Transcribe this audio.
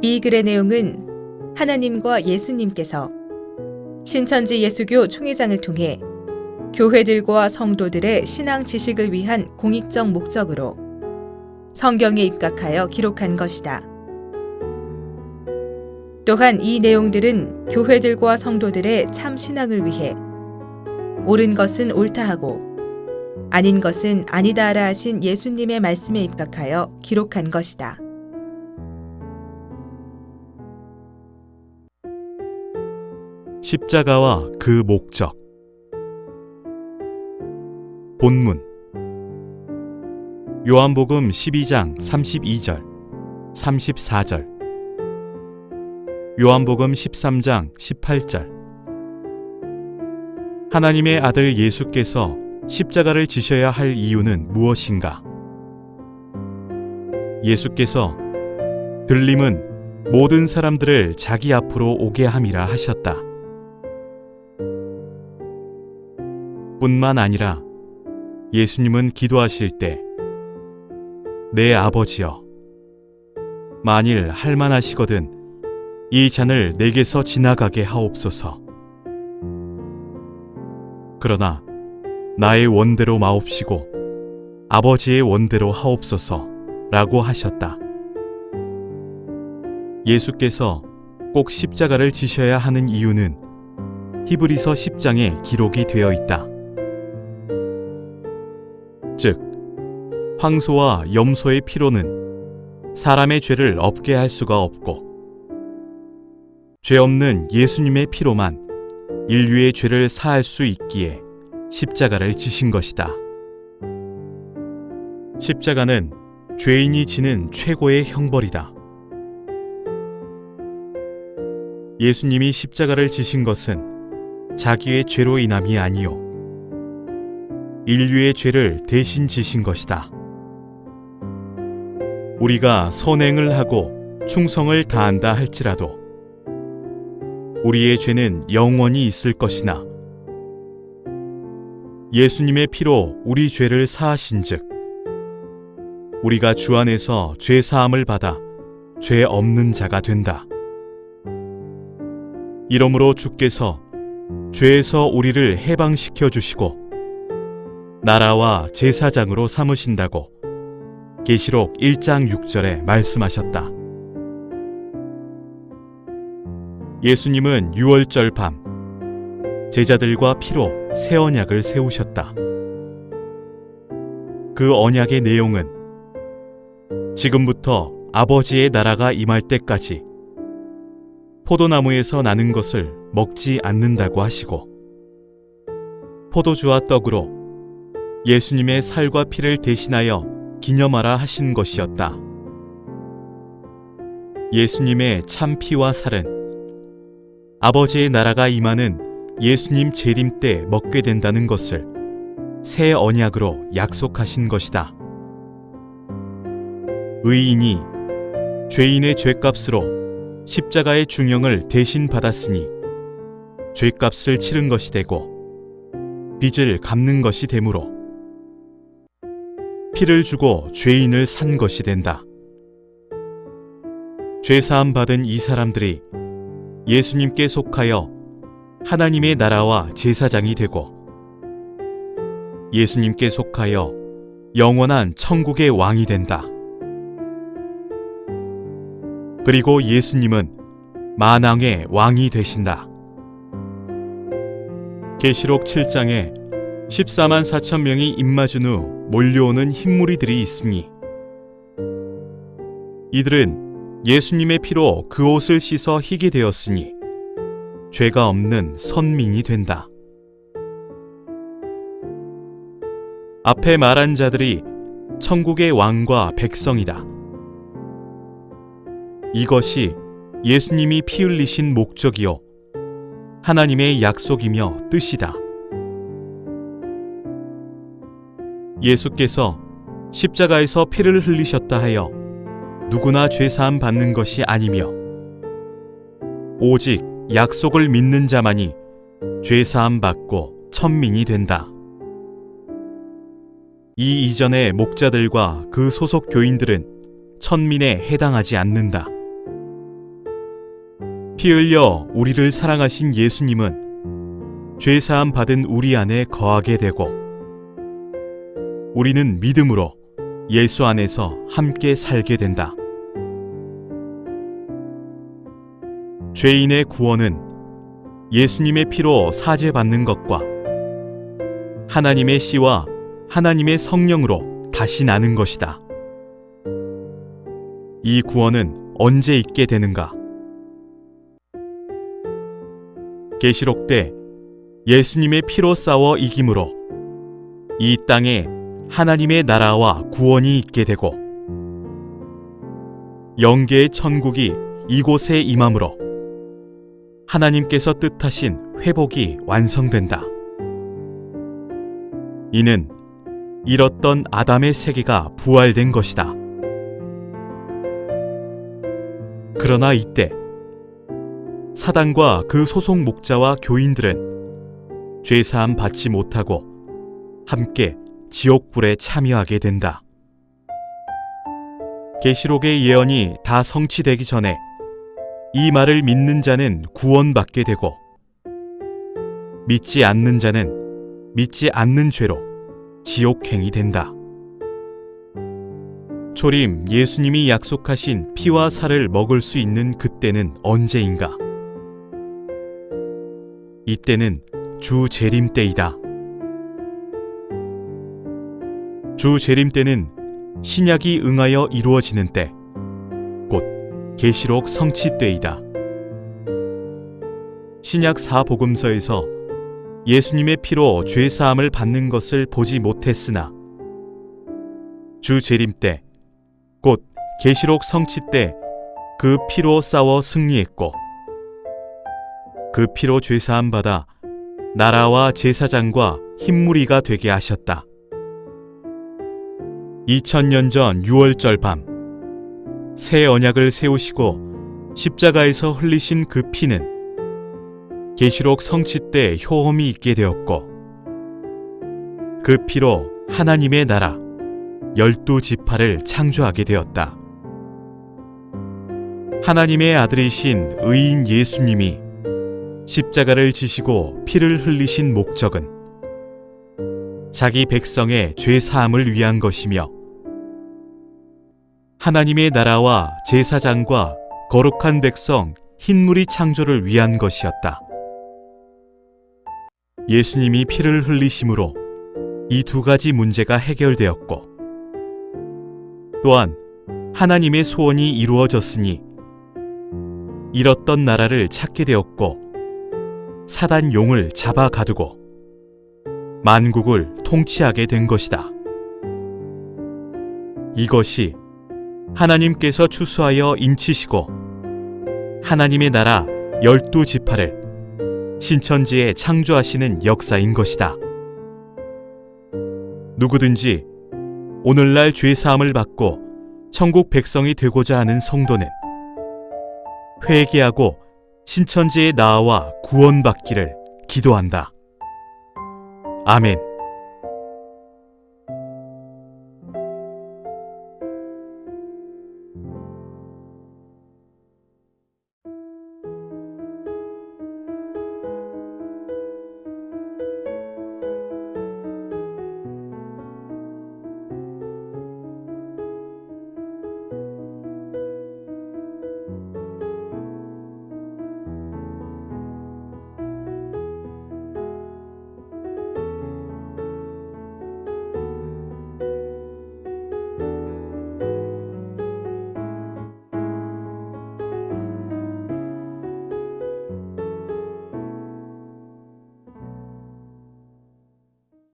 이 글의 내용은 하나님과 예수님께서 신천지 예수교 총회장을 통해 교회들과 성도들의 신앙 지식을 위한 공익적 목적으로 성경에 입각하여 기록한 것이다. 또한 이 내용들은 교회들과 성도들의 참 신앙을 위해 옳은 것은 옳다 하고 아닌 것은 아니다 하라 하신 예수님의 말씀에 입각하여 기록한 것이다. 십자가와 그 목적. 본문 요한복음 12장 32절, 34절, 요한복음 13장 18절. 하나님의 아들 예수께서 십자가를 지셔야 할 이유는 무엇인가? 예수께서 들림은 모든 사람들을 자기 앞으로 오게 함이라 하셨다. 뿐만 아니라 예수님은 기도하실 때 내 아버지여, 만일 할만하시거든 이 잔을 내게서 지나가게 하옵소서. 그러나 나의 원대로 마옵시고 아버지의 원대로 하옵소서 라고 하셨다. 예수께서 꼭 십자가를 지셔야 하는 이유는 히브리서 10장에 기록이 되어 있다. 즉 황소와 염소의 피로는 사람의 죄를 없게 할 수가 없고 죄 없는 예수님의 피로만 인류의 죄를 사할 수 있기에 십자가를 지신 것이다. 십자가는 죄인이 지는 최고의 형벌이다. 예수님이 십자가를 지신 것은 자기의 죄로 인함이 아니요 인류의 죄를 대신 지신 것이다. 우리가 선행을 하고 충성을 다한다 할지라도 우리의 죄는 영원히 있을 것이나 예수님의 피로 우리 죄를 사하신즉 우리가 주 안에서 죄 사함을 받아 죄 없는 자가 된다. 이러므로 주께서 죄에서 우리를 해방시켜 주시고 나라와 제사장으로 삼으신다고 계시록 1장 6절에 말씀하셨다. 예수님은 유월절 밤 제자들과 피로 새 언약을 세우셨다. 그 언약의 내용은 지금부터 아버지의 나라가 임할 때까지 포도나무에서 나는 것을 먹지 않는다고 하시고 포도주와 떡으로 예수님의 살과 피를 대신하여 기념하라 하신 것이었다. 예수님의 참 피와 살은 아버지의 나라가 임하는 예수님 재림 때 먹게 된다는 것을 새 언약으로 약속하신 것이다. 의인이 죄인의 죄값으로 십자가의 중형을 대신 받았으니 죄값을 치른 것이 되고 빚을 갚는 것이 되므로 피를 주고 죄인을 산 것이 된다. 죄사함 받은 이 사람들이 예수님께 속하여 하나님의 나라와 제사장이 되고 예수님께 속하여 영원한 천국의 왕이 된다. 그리고 예수님은 만왕의 왕이 되신다. 계시록 7장에 14만 4천 명이 입맞은 후 몰려오는 흰무리들이 있으니 이들은 예수님의 피로 그 옷을 씻어 희게 되었으니 죄가 없는 선민이 된다. 앞에 말한 자들이 천국의 왕과 백성이다. 이것이 예수님이 피 흘리신 목적이요 하나님의 약속이며 뜻이다. 예수께서 십자가에서 피를 흘리셨다 하여 누구나 죄사함 받는 것이 아니며 오직 약속을 믿는 자만이 죄사함 받고 천민이 된다. 이 이전의 목자들과 그 소속 교인들은 천민에 해당하지 않는다. 피 흘려 우리를 사랑하신 예수님은 죄사함 받은 우리 안에 거하게 되고 우리는 믿음으로 예수 안에서 함께 살게 된다. 죄인의 구원은 예수님의 피로 사죄받는 것과 하나님의 씨와 하나님의 성령으로 다시 나는 것이다. 이 구원은 언제 있게 되는가? 계시록 때 예수님의 피로 싸워 이김으로 이 땅에 하나님의 나라와 구원이 있게 되고 영계의 천국이 이곳에 임함으로 하나님께서 뜻하신 회복이 완성된다. 이는 잃었던 아담의 세계가 부활된 것이다. 그러나 이때 사단과 그 소속 목자와 교인들은 죄사함 받지 못하고 함께 지옥불에 참여하게 된다. 계시록의 예언이 다 성취되기 전에 이 말을 믿는 자는 구원받게 되고 믿지 않는 자는 믿지 않는 죄로 지옥행이 된다. 초림 예수님이 약속하신 피와 살을 먹을 수 있는 그때는 언제인가? 이때는 주 재림 때이다. 주 재림 때는 신약이 응하여 이루어지는 때, 곧 계시록 성취 때이다. 신약 사복음서에서 예수님의 피로 죄 사함을 받는 것을 보지 못했으나 주 재림 때, 곧 계시록 성취 때 그 피로 싸워 승리했고 그 피로 죄 사함 받아 나라와 제사장과 흰무리가 되게 하셨다. 2000년 전 6월절 밤 새 언약을 세우시고 십자가에서 흘리신 그 피는 계시록 성취 때 효험이 있게 되었고 그 피로 하나님의 나라 12지파를 창조하게 되었다. 하나님의 아들이신 의인 예수님이 십자가를 지시고 피를 흘리신 목적은 자기 백성의 죄 사함을 위한 것이며 하나님의 나라와 제사장과 거룩한 백성 흰무리 창조를 위한 것이었다. 예수님이 피를 흘리심으로 이 두 가지 문제가 해결되었고 또한 하나님의 소원이 이루어졌으니 잃었던 나라를 찾게 되었고 사단 용을 잡아 가두고 만국을 통치하게 된 것이다. 이것이 하나님께서 추수하여 인치시고 하나님의 나라 12지파를 신천지에 창조하시는 역사인 것이다. 누구든지 오늘날 죄사함을 받고 천국 백성이 되고자 하는 성도는 회개하고 신천지에 나아와 구원받기를 기도한다. 아멘.